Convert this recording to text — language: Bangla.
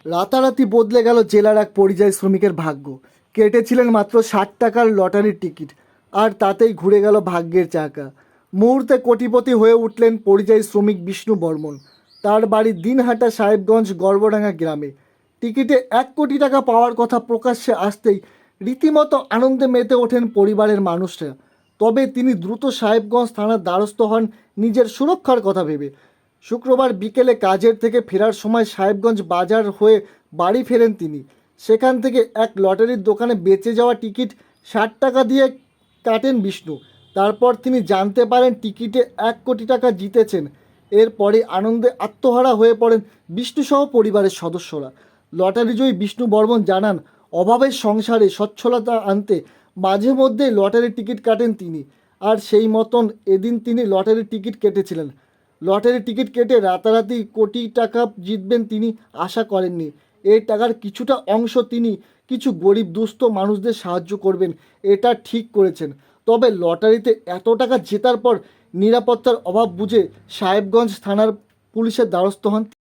রাতারাতি বদলে গেল জেলার এক পরিযায়ী শ্রমিকের ভাগ্য। কেটেছিলেন মাত্র 60 টাকার লটারির টিকিট, আর তাতেই ঘুরে গেল ভাগ্যের চাকা। মুহূর্তে কোটিপতি হয়ে উঠলেন পরিযায়ী শ্রমিক বিষ্ণু বর্মন। তার বাড়ি দিনহাটা সাহেবগঞ্জ গড়বডাঙ্গা গ্রামে। টিকিটে 1 কোটি টাকা পাওয়ার কথা প্রকাশ্যে আসতেই রীতিমতো আনন্দে মেতে ওঠেন পরিবারের মানুষরা। তবে তিনি দ্রুত সাহেবগঞ্জ থানার দ্বারস্থ হন নিজের সুরক্ষার কথা ভেবে। শুক্রবার বিকেলে কাজের থেকে ফেরার সময় সাহেবগঞ্জ বাজার হয়ে বাড়ি ফেরেন তিনি। সেখান থেকে এক লটারির দোকানে বেচে যাওয়া টিকিট 60 টাকা দিয়ে কাটেন বিষ্ণু। তারপর তিনি জানতে পারেন টিকিটে 1 কোটি টাকা জিতেছেন। এরপরে আনন্দে আত্মহারা হয়ে পড়েন বিষ্ণুসহ পরিবারের সদস্যরা। লটারিজয়ী বিষ্ণু বর্মন জানান, অভাবের সংসারে সচ্ছলতা আনতে মাঝে মধ্যে লটারির টিকিট কাটেন তিনি। আর সেই মতন এদিন তিনি লটারির টিকিট কেটেছিলেন। লটারির টিকিট কেটে রাতারাতি কোটি টাকা জিতবেন তিনি আশা করেননি। এই টাকার কিছুটা অংশ তিনি কিছু গরিব দুস্থ মানুষদের সাহায্য করবেন, এটা ঠিক করেছেন। তবে লটারিতে এত টাকা জেতার পর নিরাপত্তার অভাব বুঝে সাহেবগঞ্জ থানার পুলিশের দ্বারস্থ হন।